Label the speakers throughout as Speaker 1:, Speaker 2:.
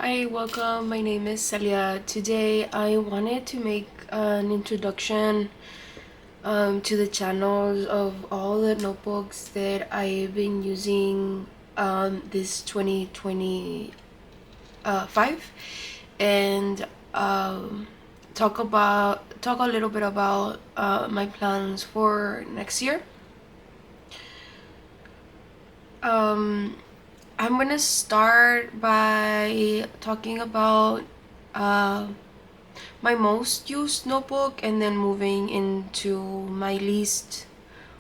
Speaker 1: Hi, welcome. My name is Celia. Today I wanted to make an introduction to the channels of all the notebooks that I've been using this 2025 and talk a little bit about my plans for next year. Um, I'm gonna start by talking about uh, my most used notebook and then moving into my least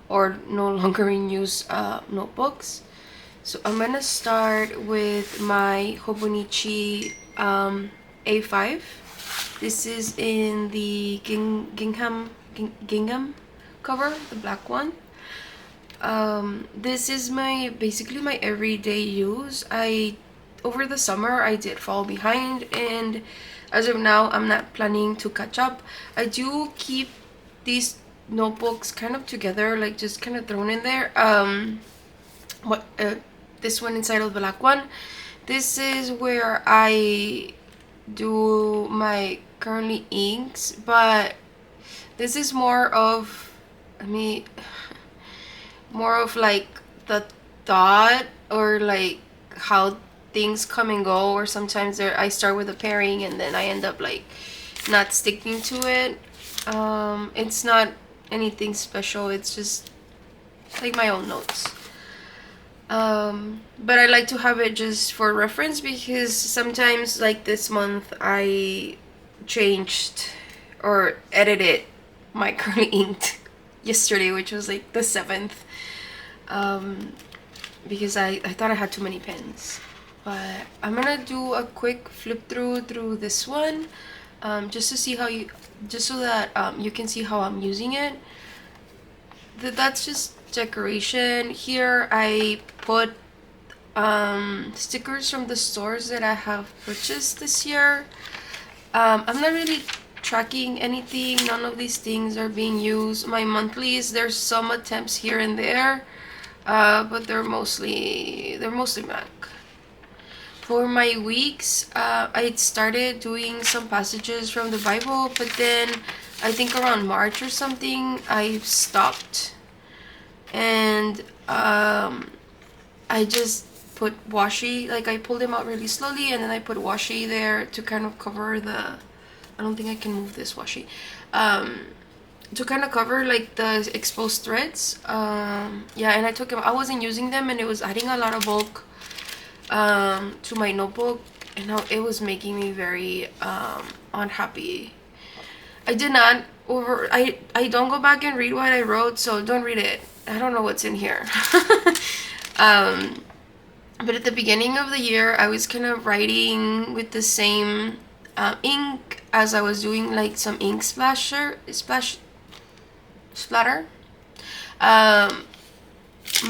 Speaker 1: or no longer in use notebooks. So I'm gonna start with my Hobonichi A5. This is in the gingham cover, the black one. This is my basically my everyday use. Over the summer I did fall behind, and as of now I'm not planning to catch up. I do keep these notebooks kind of together, like just kind of thrown in there. What This one inside of the black one, this is where I do my currently inks, but this is more of, I mean, more of like the thought or like how things come and go, or sometimes I start with a pairing and then I end up like not sticking to it. It's not anything special, it's just like my own notes. But I like to have it just for reference because sometimes, like this month, I changed or edited my currently inked yesterday, which was like the 7th, because I thought I had too many pens. But I'm gonna do a quick flip through this one, just to see how just so that you can see how I'm using it. That's just decoration. Here I put stickers from the stores that I have purchased this year. I'm not really tracking anything. None of these things are being used. My monthlies, there's some attempts here and there, but they're mostly blank. For my weeks, I started doing some passages from the Bible, but then I think around March or something, I stopped. And I just put washi, like I pulled them out really slowly, and then I put washi there to kind of cover the, I don't think I can move this washi, to kind of cover like the exposed threads. Yeah, and I took them, I wasn't using them, and it was adding a lot of bulk to my notebook, and now it was making me very unhappy. I did not I don't go back and read what I wrote, so don't read it. I don't know what's in here. But at the beginning of the year, I was kind of writing with the same ink as I was doing like some ink splatter.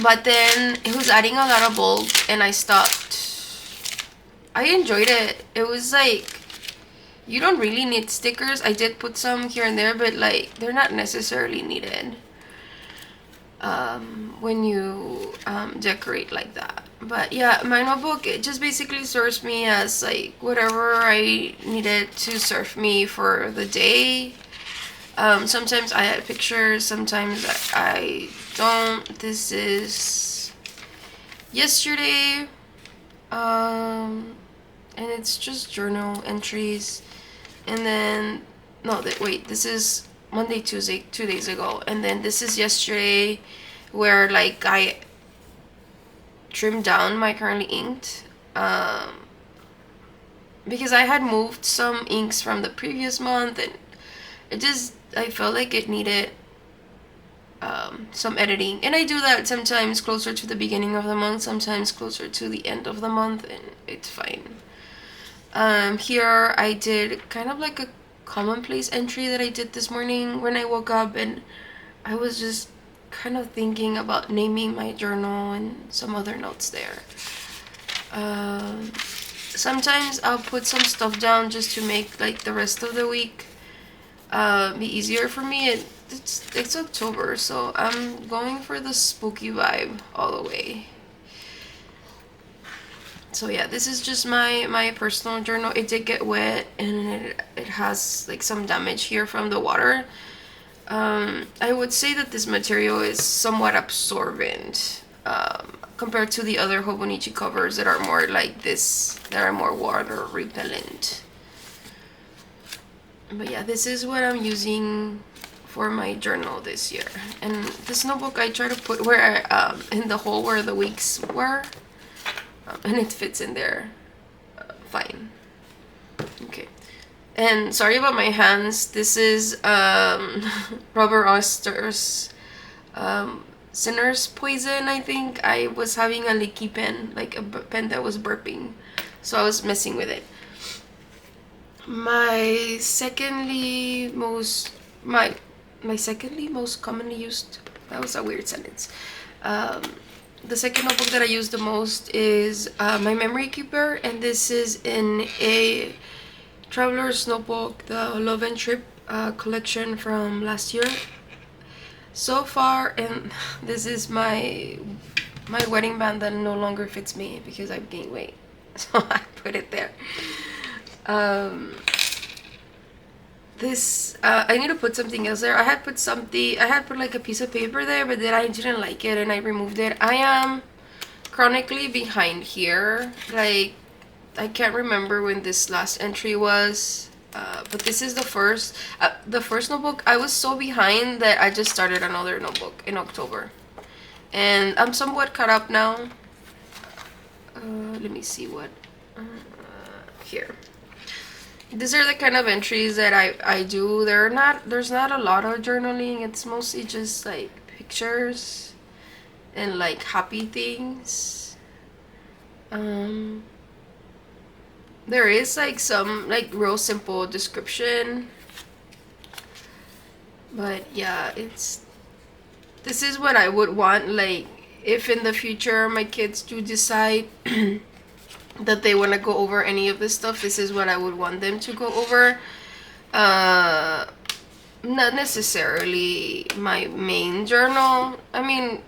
Speaker 1: But then it was adding a lot of bulk, and I stopped. I enjoyed it. It was like, you don't really need stickers. I did put some here and there, but like they're not necessarily needed when you decorate like that. But yeah, my notebook, it just basically serves me as like whatever I needed to serve me for the day. Sometimes I add pictures, sometimes I don't. This is yesterday, and it's just journal entries. And then, no, wait, this is Monday, Tuesday, 2 days ago. And then this is yesterday, where like I trimmed down my currently inked, because I had moved some inks from the previous month, and I felt like it needed some editing. And I do that sometimes closer to the beginning of the month, sometimes closer to the end of the month, and it's fine. Here I did kind of like a commonplace entry that I did this morning when I woke up, and I was just kind of thinking about naming my journal and some other notes there. Sometimes I'll put some stuff down just to make like the rest of the week be easier for me. It's October, so I'm going for the spooky vibe all the way. So yeah, this is just my personal journal. It did get wet, and it has like some damage here from the water. I would say that this material is somewhat absorbent compared to the other Hobonichi covers that are more like this, that are more water repellent. But yeah, this is what I'm using for my journal this year. And this notebook I try to put where in the hole where the weeks were, and it fits in there fine. Okay. And sorry about my hands. This is Robert Oster's Sinner's Poison, I think. I was having a leaky pen, like a pen that was burping. So I was messing with it. My secondly most commonly used, that was a weird sentence. The second notebook that I use the most is my memory keeper, and this is in a traveler's notebook, the Love and Trip collection from last year. So far, and this is my wedding band that no longer fits me because I've gained weight, so I put it there. This I need to put something else there. I had put like a piece of paper there, but then I didn't like it and I removed it. I am chronically behind here. Like, I can't remember when this last entry was, but this is the first notebook. I was so behind that I just started another notebook in October, and I'm somewhat caught up now. Let me see what here. These are the kind of entries that I do. There's not a lot of journaling. It's mostly just like pictures and like happy things. There is like some like real simple description, but yeah, this is what I would want, like if in the future my kids do decide that they want to go over any of this stuff, this is what I would want them to go over. Not necessarily my main journal. I mean,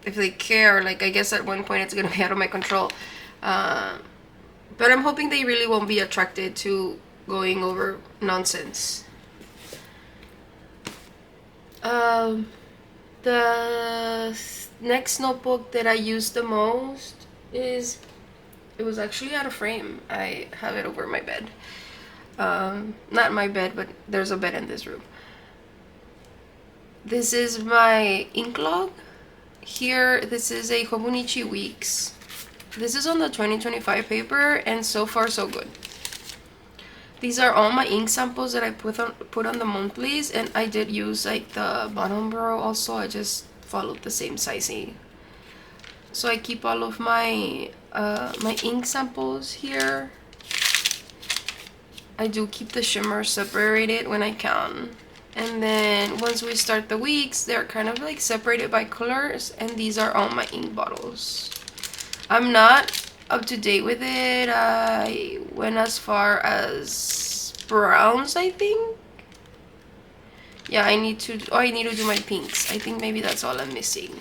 Speaker 1: if they care, like, I guess at one point it's gonna be out of my control. But I'm hoping they really won't be attracted to going over nonsense. The next notebook that I use the most is, it was actually out of frame. I have it over my bed. Not my bed, but there's a bed in this room. This is my ink log. Here, this is a Hobonichi Weeks. This is on the 2025 paper, and so far so good. These are all my ink samples that I put on the monthlies, and I did use like the bottom burrow also. I just followed the same sizing. So I keep all of my my ink samples here. I do keep the shimmer separated when I can. And then once we start the weeks, they're kind of like separated by colors, and these are all my ink bottles. I'm not up to date with it. I went as far as browns, I think. Yeah, I need to do my pinks. I think maybe that's all I'm missing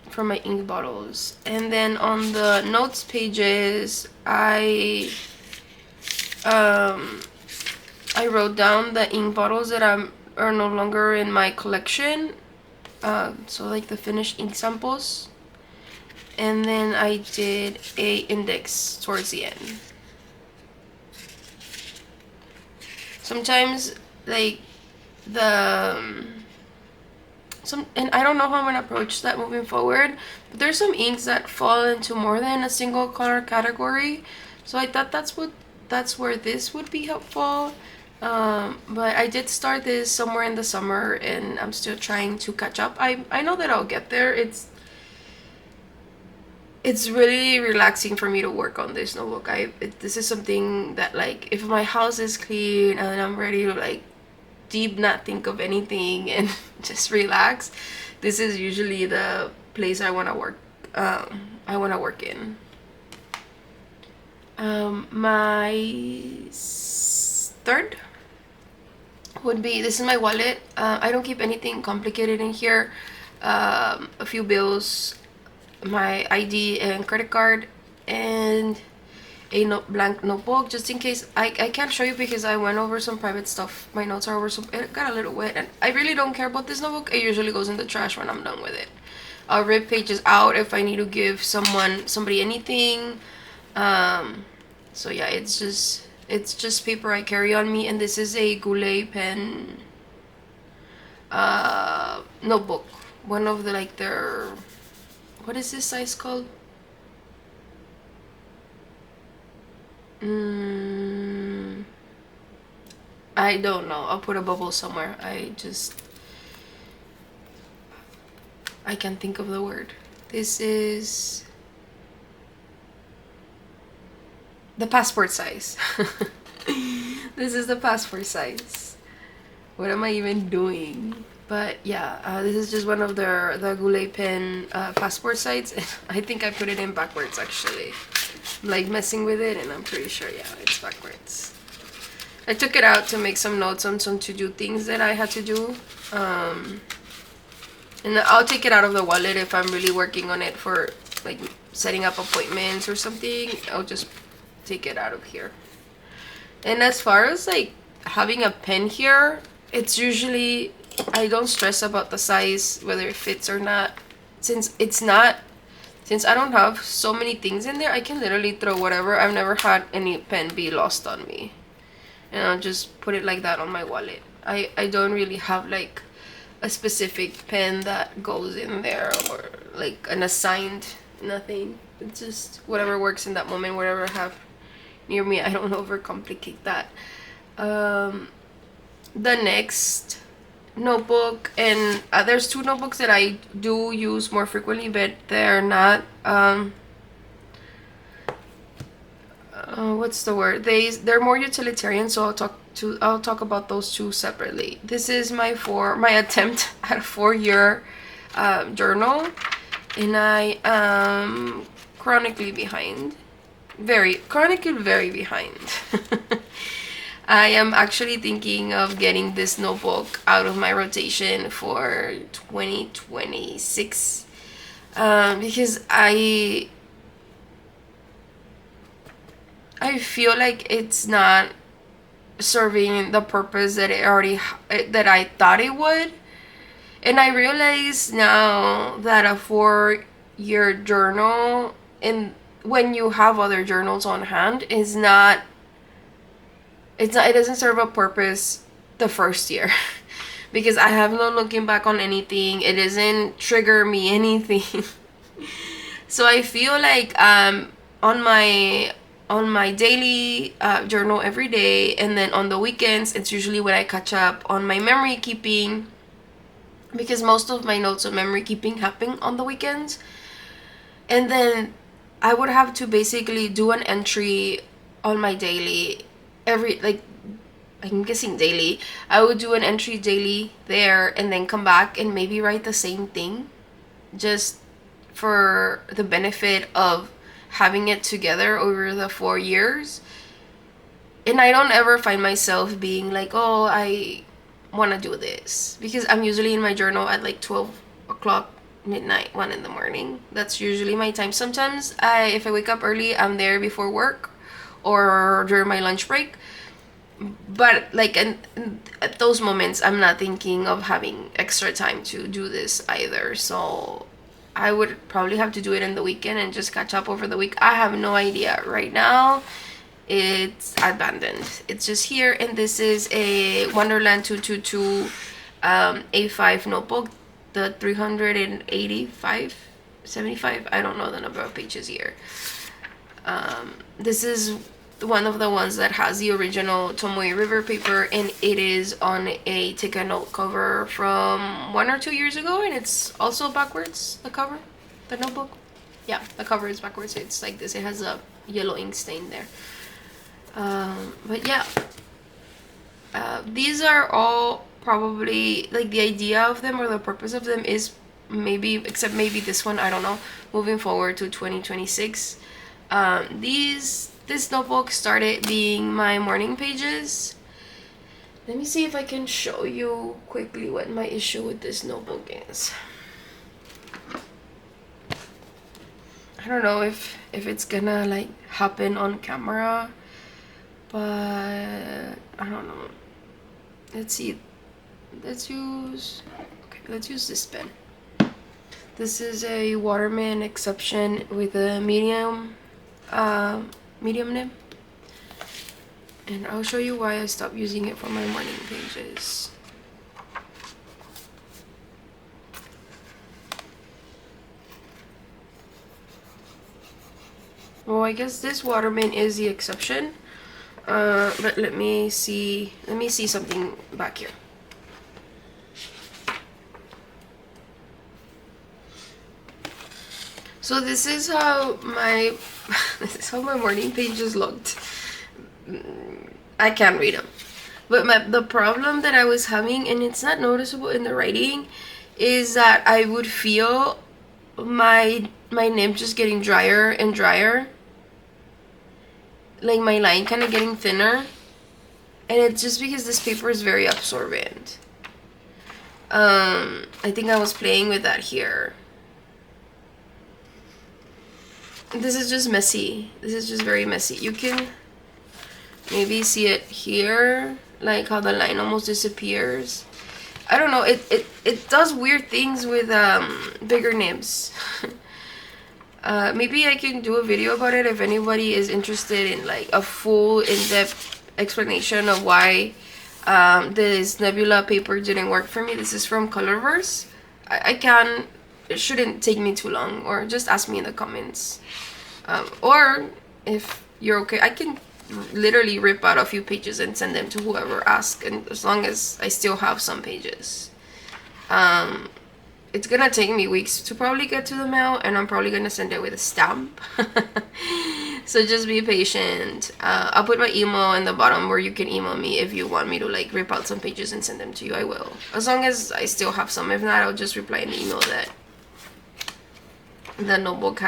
Speaker 1: for my ink bottles. And then on the notes pages, I wrote down the ink bottles that are no longer in my collection. So like the finished ink samples. And then I did a index towards the end. Sometimes like and I don't know how I'm gonna approach that moving forward, but there's some inks that fall into more than a single color category. So I thought that's where this would be helpful. But I did start this somewhere in the summer, and I'm still trying to catch up. I know that I'll get there. It's really relaxing for me to work on this notebook. This is something that, like, if my house is clean and I'm ready to like deep not think of anything and just relax, this is usually the place I want to work. I want to work in. My third would be, this is my wallet. I don't keep anything complicated in here. A few bills, my ID and credit card, and a blank notebook just in case. I can't show you because I went over some private stuff. My notes are over some, it got a little wet, and I really don't care about this notebook. It usually goes in the trash when I'm done with it. I'll rip pages out if I need to give somebody anything. So yeah, it's just paper I carry on me, and this is a Goulet pen notebook. One of the, like, their, what is this size called? I don't know. I'll put a bubble somewhere. I can't think of the word. This is the passport size. This is the passport size. What am I even doing? But yeah, this is just one of the Goulet pen passport size. I think I put it in backwards, actually. I'm like messing with it, and I'm pretty sure, yeah, it's backwards. I took it out to make some notes on some to-do things that I had to do. And I'll take it out of the wallet if I'm really working on it for, like, setting up appointments or something. I'll just take it out of here. And as far as, like, having a pen here, it's usually, I don't stress about the size, whether it fits or not. Since I don't have so many things in there, I can literally throw whatever. I've never had any pen be lost on me. And I'll just put it like that on my wallet. I don't really have, like, a specific pen that goes in there, or like an assigned nothing. It's just whatever works in that moment, whatever I have near me. I don't overcomplicate that. The next notebook, and there's two notebooks that I do use more frequently, but they're not what's the word, they're more utilitarian, so I'll talk about those two separately. This is my attempt at a 4-year journal, and I am chronically behind, very behind. I am actually thinking of getting this notebook out of my rotation for 2026, because I feel like it's not serving the purpose that that I thought it would. And I realize now that a 4-year journal, and when you have other journals on hand, it doesn't serve a purpose the first year. Because I have no looking back on anything. It doesn't trigger me anything. So I feel like on my daily journal every day, and then on the weekends, it's usually when I catch up on my memory keeping, because most of my notes on memory keeping happen on the weekends. And then I would have to basically do an entry on my daily I'm guessing daily. I would do an entry daily there, and then come back and maybe write the same thing, just for the benefit of having it together over the 4 years. And I don't ever find myself being like, oh, I want to do this, because I'm usually in my journal at like 12 o'clock, midnight, 1 in the morning. That's usually my time. Sometimes if I wake up early, I'm there before work or during my lunch break. But like at those moments, I'm not thinking of having extra time to do this either. So I would probably have to do it in the weekend and just catch up over the week. I have no idea. Right now, it's abandoned. It's just here. And this is a Wonderland 222 A5 notebook. The 375, I don't know the number of pages here. This is one of the ones that has the original Tomoe River paper, and it is on a take a note cover from 1 or 2 years ago, and it's also backwards, the cover, the notebook. Yeah, the cover is backwards. It's like this. It has a yellow ink stain there. But yeah, these are all probably, like, the idea of them or the purpose of them is maybe, except maybe this one, I don't know, moving forward to 2026. This notebook started being my morning pages. Let me see if I can show you quickly what my issue with this notebook is. I don't know if it's gonna like happen on camera, but I don't know. Let's see. Let's use this pen. This is a Waterman Exception with a medium nib, and I'll show you why I stopped using it for my morning pages. Well, I guess this Waterman is the exception, but let me see something back here. So this is how my morning pages looked. I can't read them, but the problem that I was having, and it's not noticeable in the writing, is that I would feel my nib just getting drier and drier, like my line kind of getting thinner, and it's just because this paper is very absorbent. I think I was playing with that here. This is just messy. This is just very messy. You can maybe see it here, like how the line almost disappears. I don't know, it does weird things with bigger nibs. Maybe I can do a video about it if anybody is interested in like a full in-depth explanation of why this Nebula paper didn't work for me. This is from Colorverse. It shouldn't take me too long, or just ask me in the comments. Or if you're okay, I can literally rip out a few pages and send them to whoever asks, and as long as I still have some pages. It's gonna take me weeks to probably get to the mail, and I'm probably gonna send it with a stamp. So just be patient. I'll put my email in the bottom where you can email me if you want me to like rip out some pages and send them to you. I will, as long as I still have some. If not, I'll just reply in the email that the notebook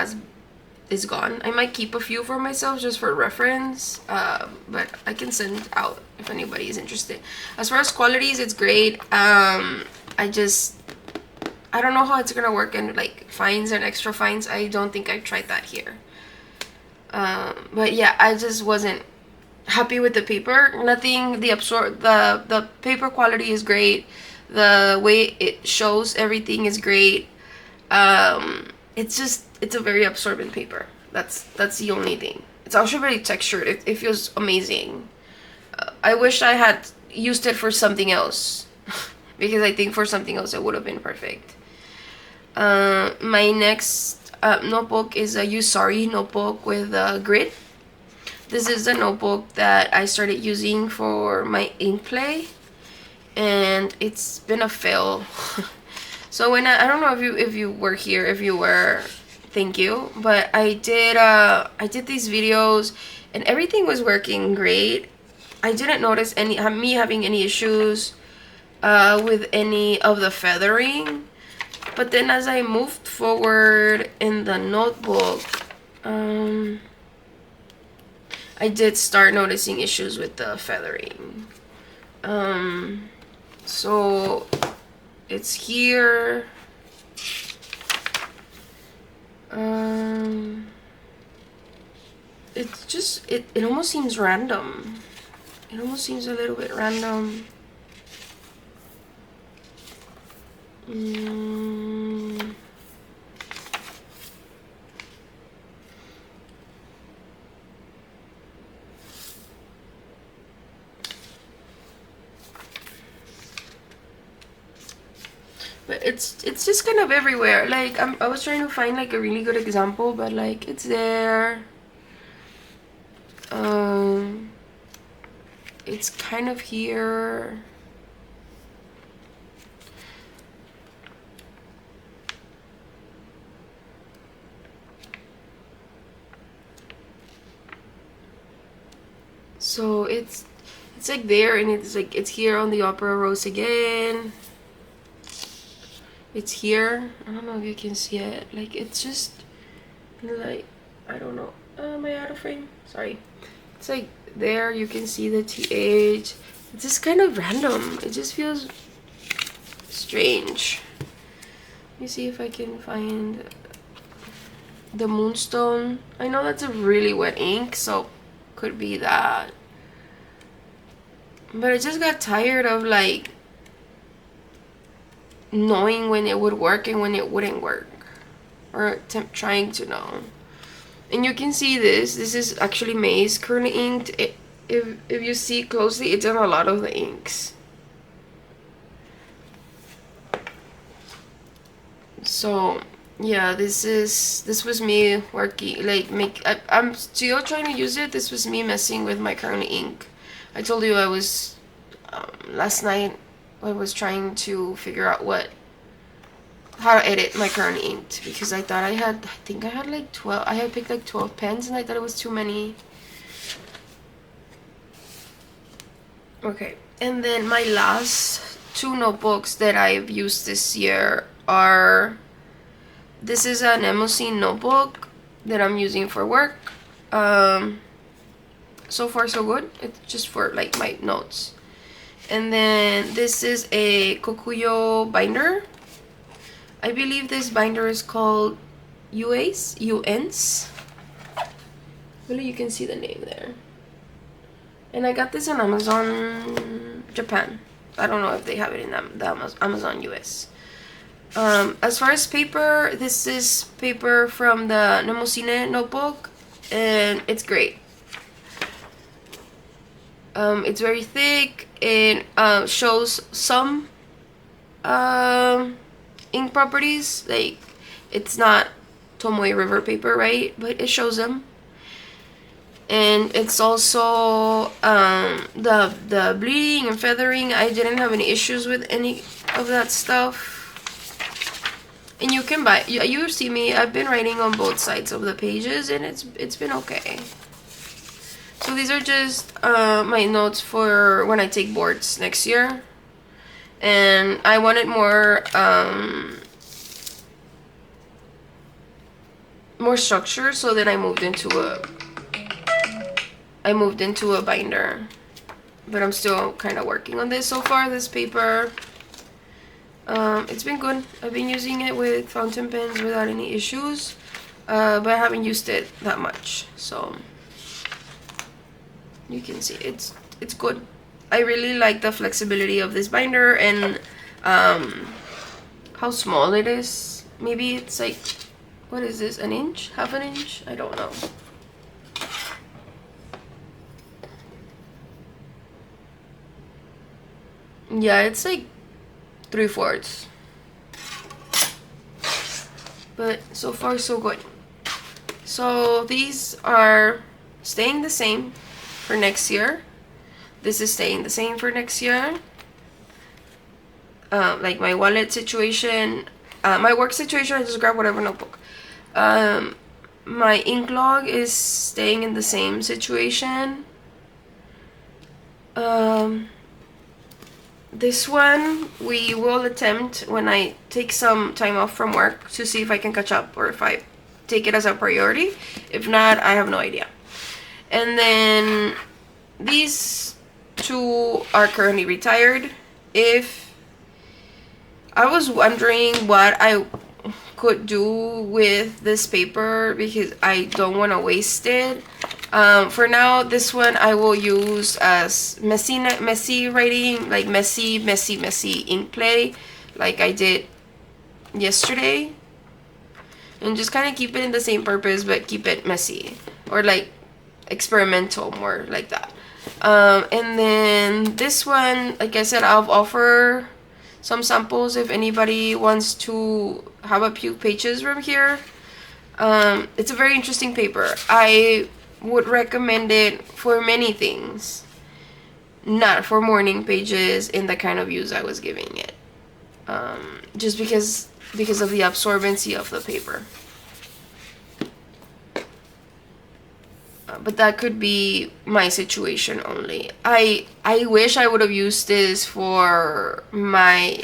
Speaker 1: is gone. I might keep a few for myself just for reference, but I can send out if anybody is interested. As far as qualities, it's great. I don't know how it's gonna work in like fines and extra fines. I don't think I've tried that here. But yeah, I just wasn't happy with the paper. The paper quality is great. The way it shows everything is great. It's a very absorbent paper. That's the only thing. It's also very textured. It feels amazing. I wish I had used it for something else, because I think for something else it would have been perfect. My next notebook is a Usari notebook with a grid. This is the notebook that I started using for my ink play, and it's been a fail. So when I don't know if you were here, if you were, thank you, but I did these videos and everything was working great. I didn't notice me having any issues with any of the feathering, but then as I moved forward in the notebook, I did start noticing issues with the feathering. So it's here. It's just, it almost seems random. It almost seems a little bit random. But it's just kind of everywhere. Like I was trying to find like a really good example, but like it's there. It's kind of here. So it's like there, and it's like it's here on the Opera Rose again. It's here. I don't know if you can see it. Like it's just like, I don't know. Am I out of frame? Sorry. It's like there, you can see the TH. It's just kind of random. It just feels strange. Let me see if I can find. the Moonstone. I know that's a really wet ink, so could be that. But I just got tired of like knowing when it would work and when it wouldn't work, or trying to know. And you can see this is actually maize currently inked. If you see closely, it's in a lot of the inks. So yeah, this was me working, like I'm still trying to use it. This was me messing with my current ink. I told you I was last night I was trying to figure out how to edit my current ink, because I thought I think I had like 12. I had picked like 12 pens and I thought it was too many. Okay, and then my last two notebooks that I've used this year are, this is a Mnemosyne notebook that I'm using for work. So far so good. It's just for like my notes. And then this is a Kokuyo binder. I believe this binder is called UNs. Really, you can see the name there. And I got this on Amazon Japan. I don't know if they have it in the Amazon US. As far as paper, this is paper from the Mnemosyne notebook, and it's great. It's very thick. It shows some ink properties, like it's not Tomoe River paper, right? But it shows them. And it's also the bleeding and feathering. I didn't have any issues with any of that stuff. And you can buy, you see me, I've been writing on both sides of the pages, and it's been okay. So these are just my notes for when I take boards next year. And I wanted more structure, so then I moved into a binder. But I'm still kind of working on this. So far, this paper, it's been good. I've been using it with fountain pens without any issues, but I haven't used it that much. So you can see it's good. I really like the flexibility of this binder, and how small it is. Maybe it's like, what is this, an inch? Half an inch? I don't know. Yeah, it's like 3/4. But so far so good. So these are staying the same for next year. This is staying the same for next year. Like my wallet situation, my work situation, I just grab whatever notebook. My ink log is staying in the same situation. This one we will attempt when I take some time off from work to see if I can catch up, or if I take it as a priority. If not, I have no idea. And then these two are currently retired. If I was wondering what I could do with this paper, because I don't want to waste it. For now, this one I will use as messy writing, like messy ink play, like I did yesterday, and just kind of keep it in the same purpose, but keep it messy, or like experimental, more like that. And then this one, like I said, I'll offer some samples if anybody wants to have a few pages from here. It's a very interesting paper. I would recommend it for many things, not for morning pages in the kind of use I was giving it, just because of the absorbency of the paper. But that could be my situation only. I wish I would have used this for my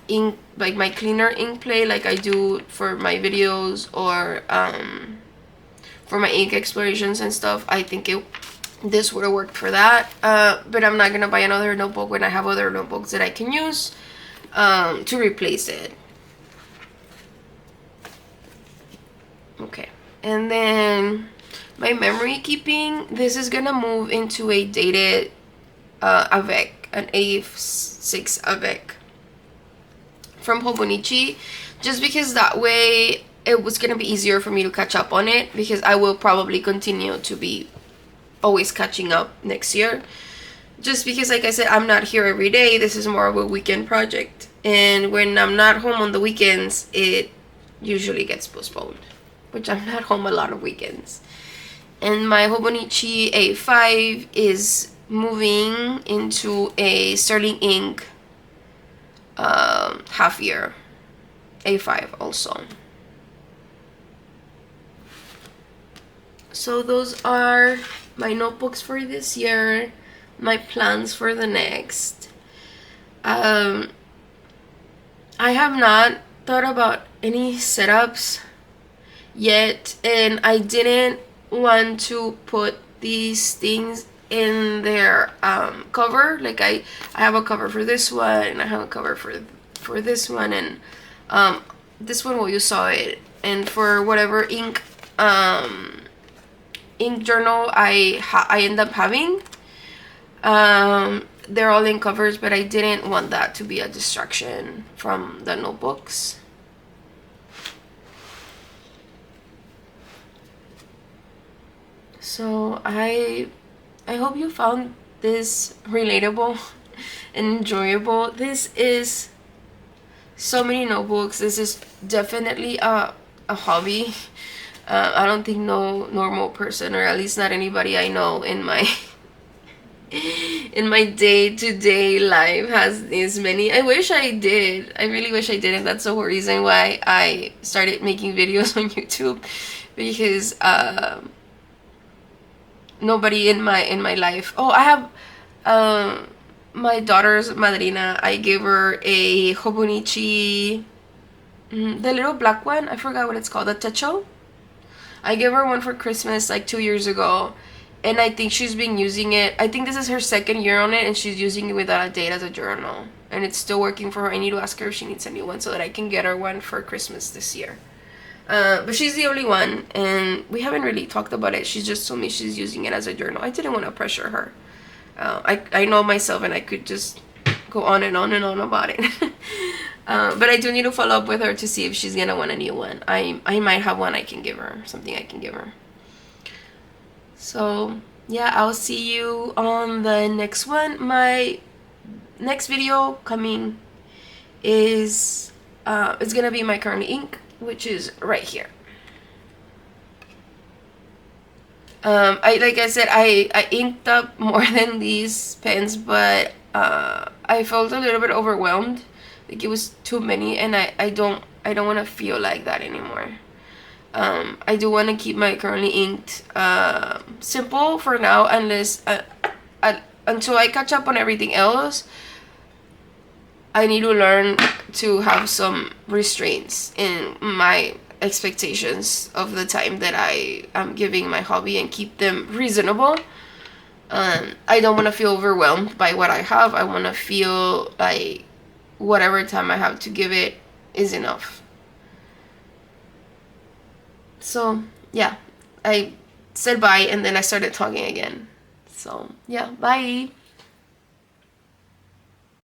Speaker 1: ink, like my cleaner ink play, like I do for my videos, or for my ink explorations and stuff. I think this would have worked for that. But I'm not gonna buy another notebook when I have other notebooks that I can use to replace it. Okay. And then my memory keeping, this is gonna move into a dated avec, an A6 avec from Hobonichi, just because that way it was gonna be easier for me to catch up on it, because I will probably continue to be always catching up next year. Just because, like I said, I'm not here every day. This is more of a weekend project. And when I'm not home on the weekends, it usually gets postponed, which I'm not home a lot of weekends. And my Hobonichi A5 is moving into a sterling ink half year A5 also. So those are my notebooks for this year, my plans for the next. I have not thought about any setups yet, and I didn't want to put these things in their cover. Like I have a cover for this one, and I have a cover for this one, and this one, well, you saw it. And for whatever ink journal I end up having, they're all in covers, but I didn't want that to be a distraction from the notebooks. So I hope you found this relatable and enjoyable. This is so many notebooks. This is definitely a hobby. I don't think no normal person, or at least not anybody I know in my in my day-to-day life, has this many. I wish I did. I really wish I did, and that's the whole reason why I started making videos on YouTube, because nobody in my life. Oh, I have my daughter's madrina. I gave her a Hobonichi, the little black one. I forgot what it's called, the techo. I gave her one for Christmas like 2 years ago, and I think she's been using it. I think this is her second year on it, and she's using it without a date as a journal, and it's still working for her. I need to ask her if she needs a new one so that I can get her one for Christmas this year. But she's the only one, and we haven't really talked about it. She's just told me she's using it as a journal. I didn't want to pressure her. I know myself, and I could just go on and on and on about it. But I do need to follow up with her to see if she's gonna want a new one. I might have one I can give her, something I can give her. So yeah, I'll see you on the next one. My next video coming is it's gonna be my current ink, which is right here. Like I said, I inked up more than these pens, but I felt a little bit overwhelmed. Like it was too many, and I don't want to feel like that anymore. I do want to keep my currently inked simple for now, unless until I catch up on everything else. I need to learn to have some restraints in my expectations of the time that I am giving my hobby, and keep them reasonable. I don't want to feel overwhelmed by what I have. I want to feel like whatever time I have to give it is enough. So yeah, I said bye, and then I started talking again. So yeah, bye.